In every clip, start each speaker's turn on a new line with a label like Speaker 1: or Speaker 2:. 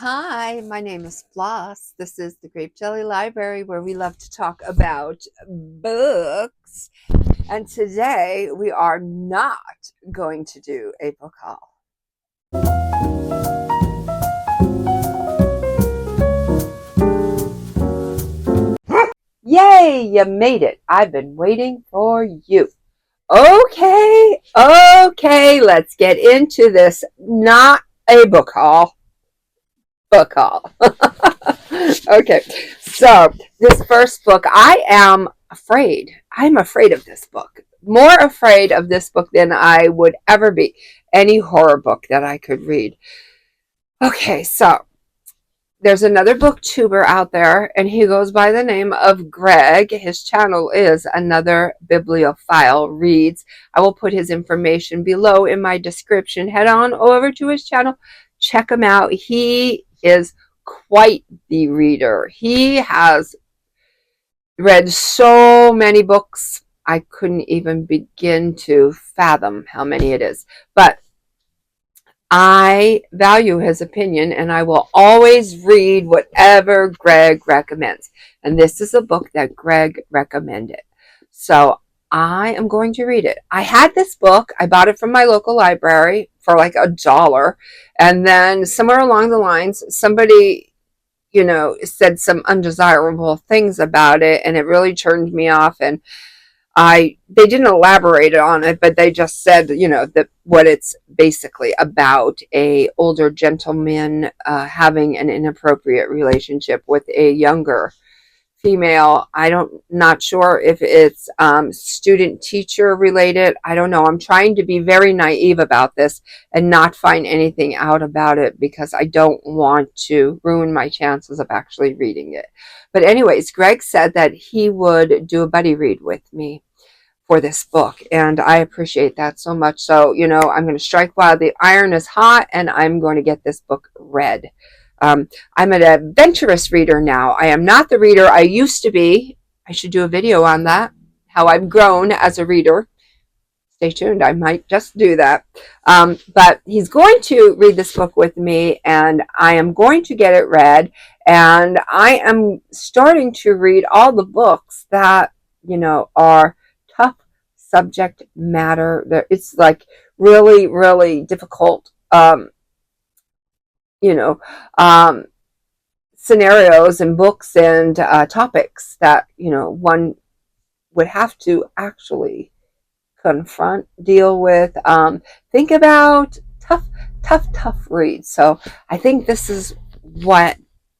Speaker 1: Hi, my name is Floss. This is the Grape Jelly Library where we love to talk about books. And today we are not going to do a book haul. Yay, you made it. I've been waiting for you. Okay, let's get into this. Not a book haul. Book haul. Okay, so this first book, I am afraid. I'm afraid of this book. More afraid of this book than I would ever be any horror book that I could read. Okay, so there's another booktuber out there, and he goes by the name of Greg. His channel is Another Bibliophile Reads. I will put his information below in my description. Head on over to his channel, check him out. He is quite the reader. He has read so many books, I couldn't even begin to fathom how many it is. But I value his opinion, and I will always read whatever Greg recommends. And this is a book that Greg recommended. So I am going to read it. I had this book. I bought it from my local library for like $1. And then somewhere along the lines, somebody, said some undesirable things about it, and it really turned me off. And they didn't elaborate on it, but they just said, that what it's basically about: a older gentleman having an inappropriate relationship with a younger female. Not sure if it's student teacher related. I don't know. I'm trying to be very naive about this and not find anything out about it because I don't want to ruin my chances of actually reading it. But anyways, Greg said that he would do a buddy read with me for this book, and I appreciate that so much. So, I'm going to strike while the iron is hot, and I'm going to get this book read. I'm an adventurous reader now. I am not the reader I used to be. I should do a video on that, how I've grown as a reader. Stay tuned. I might just do that. But he's going to read this book with me, and I am going to get it read. And I am starting to read all the books that, are tough subject matter. It's like really, really difficult, you know, um, scenarios and books and topics that, one would have to actually confront, deal with, think about. Tough reads. So I think this is what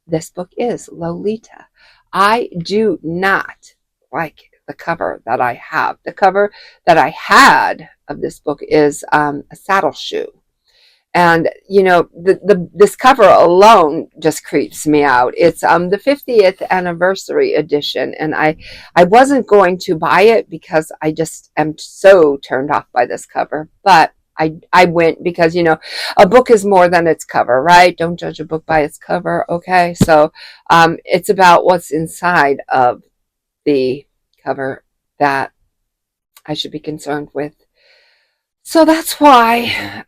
Speaker 1: this book is, Lolita. I do not like the cover that I have. The cover that I had of this book is a saddle shoe. And this cover alone just creeps me out. It's the 50th anniversary edition, and I wasn't going to buy it because I just am so turned off by this cover. But I went because a book is more than its cover, right? Don't judge a book by its cover, okay? So it's about what's inside of the cover that I should be concerned with. So that's why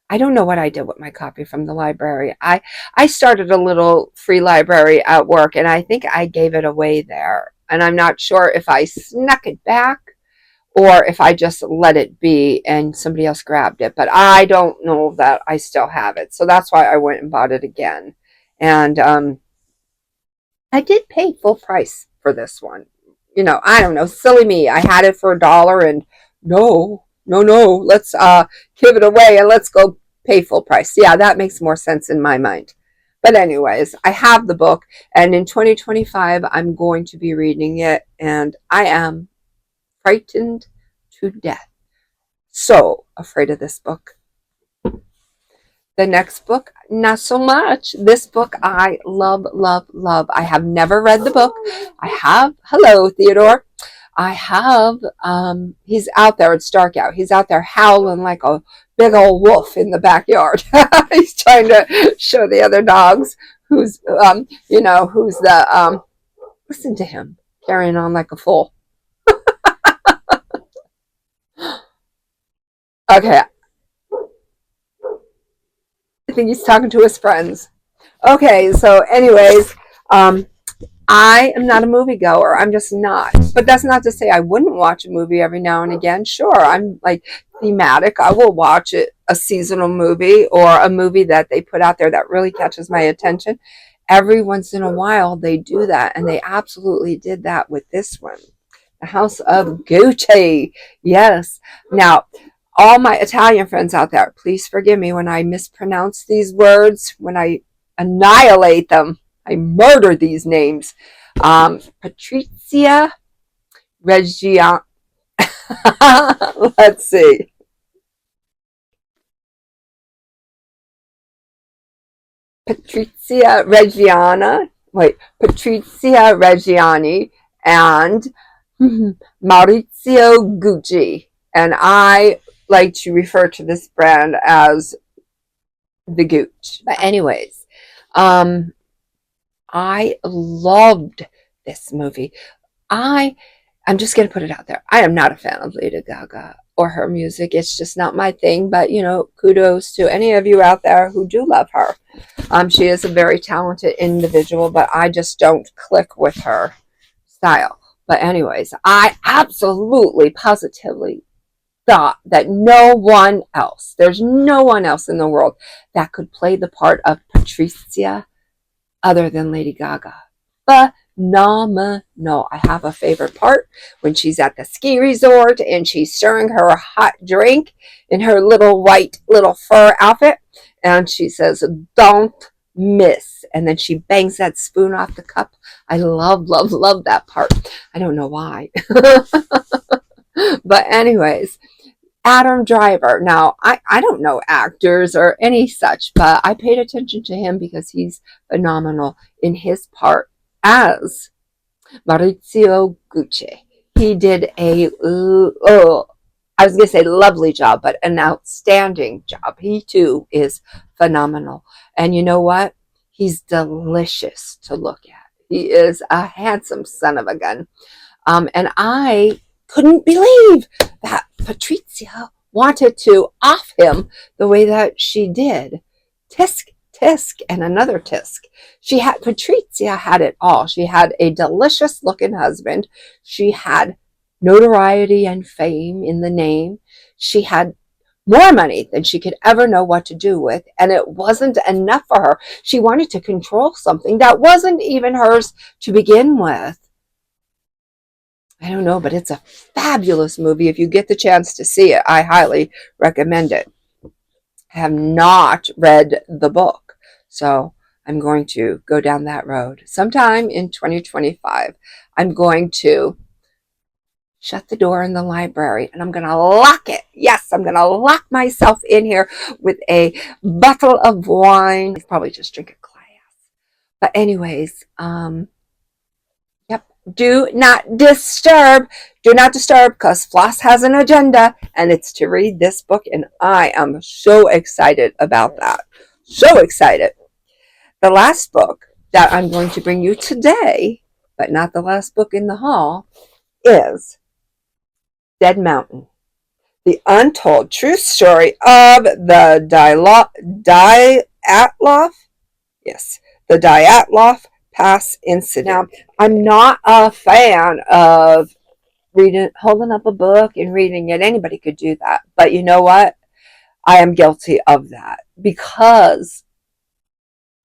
Speaker 1: I don't know what I did with my copy from the library. I started a little free library at work, and I think I gave it away there. And I'm not sure if I snuck it back or if I just let it be and somebody else grabbed it. But I don't know that I still have it. So that's why I went and bought it again. And I did pay full price for this one. I don't know. Silly me. I had it for $1, and no, let's give it away and let's go pay full price. Yeah, that makes more sense in my mind. But anyways, I have the book, and in 2025 I'm going to be reading it, and I am frightened to death. So afraid of this book. The next book, not so much. This book I love, love, love. I have never read the book. I have, hello, Theodore. I have, he's out there. It's dark out. He's out there howling like a big old wolf in the backyard. He's trying to show the other dogs who's the, listen to him carrying on like a fool. Okay. think he's talking to his friends. Okay, so anyways, I am not a moviegoer. I'm just not. But that's not to say I wouldn't watch a movie every now and again. Sure, I'm like thematic. I will watch it, a seasonal movie or a movie that they put out there that really catches my attention. Every once in a while, they do that, and they absolutely did that with this one, The House of Gucci. Yes. Now, all my Italian friends out there, please forgive me when I mispronounce these words, when I annihilate them. I murder these names. Patrizia Reggiana. Let's see. Patrizia Reggiana. Wait, Patrizia Reggiani and Maurizio Gucci. And I like to refer to this brand as the Gooch. But anyways, I loved this movie. I'm just going to put it out there. I am not a fan of Lady Gaga or her music. It's just not my thing. But, kudos to any of you out there who do love her. She is a very talented individual, but I just don't click with her style. But anyways, I absolutely, positively thought that there's no one else in the world that could play the part of Patricia other than Lady Gaga. Phenomenal. I have a favorite part when she's at the ski resort and she's stirring her hot drink in her little fur outfit, and she says, "Don't miss," and then she bangs that spoon off the cup. I love that part. I don't know why. But anyways, Adam Driver. Now, I don't know actors or any such, but I paid attention to him because he's phenomenal in his part as Maurizio Gucci. He did I was going to say lovely job, but an outstanding job. He too is phenomenal. And you know what? He's delicious to look at. He is a handsome son of a gun. And I couldn't believe that Patricia wanted to off him the way that she did. Tisk, tisk, and another tisk. Patricia had it all. She had a delicious looking husband. She had notoriety and fame in the name. She had more money than she could ever know what to do with, and it wasn't enough for her. She wanted to control something that wasn't even hers to begin with. I don't know, but it's a fabulous movie. If you get the chance to see it, I highly recommend it. I have not read the book, so I'm going to go down that road. Sometime in 2025, I'm going to shut the door in the library and I'm going to lock it. Yes, I'm going to lock myself in here with a bottle of wine. I'll probably just drink a glass. But anyways, yep. Do not disturb, because Floss has an agenda, and it's to read this book, and I am so excited about that. So excited. The last book that I'm going to bring you today, but not the last book in the haul, is Dead Mountain, the untold true story of the Dyatlov. Yes, the Dyatlov Pass incident. Now, I'm not a fan of holding up a book and reading it. Anybody could do that. But you know what? I am guilty of that because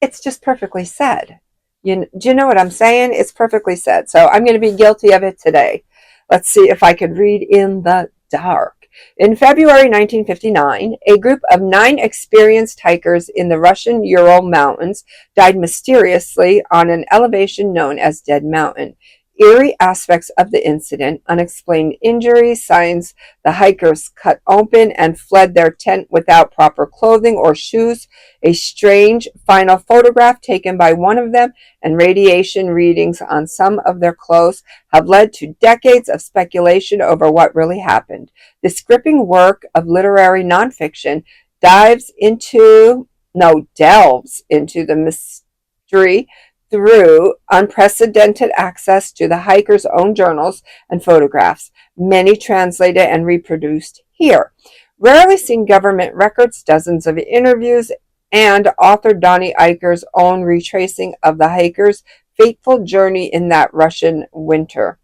Speaker 1: it's just perfectly said. Do you know what I'm saying? It's perfectly said. So I'm going to be guilty of it today. Let's see if I could read in the dark. In February 1959, a group of 9 experienced hikers in the Russian Ural Mountains died mysteriously on an elevation known as Dead Mountain. Eerie aspects of the incident, unexplained injuries, signs the hikers cut open and fled their tent without proper clothing or shoes, a strange final photograph taken by one of them, and radiation readings on some of their clothes have led to decades of speculation over what really happened. This gripping work of literary nonfiction delves into the mystery through unprecedented access to the hikers' own journals and photographs, many translated and reproduced here. Rarely seen government records, dozens of interviews, and author Donnie Eichar's own retracing of the hiker's fateful journey in that Russian winter.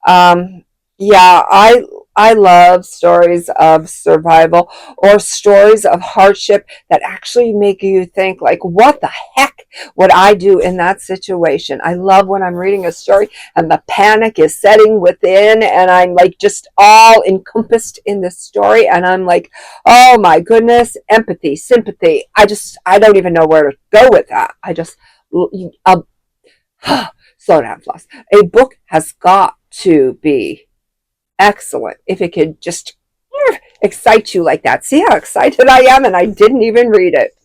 Speaker 1: Um, yeah, I love stories of survival or stories of hardship that actually make you think, like, what the heck would I do in that situation? I love when I'm reading a story and the panic is setting within and I'm like just all encompassed in the story and I'm like, oh my goodness, empathy, sympathy. I don't even know where to go with that. Uh, slow down, Floss. A book has got to be excellent if it could just excite you like that. See how excited I am, and I didn't even read it.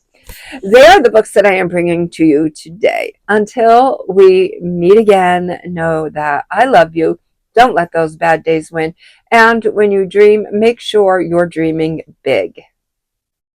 Speaker 1: They are the books that I am bringing to you today. Until we meet again, know that I love you. Don't let those bad days win. And when you dream, make sure you're dreaming big.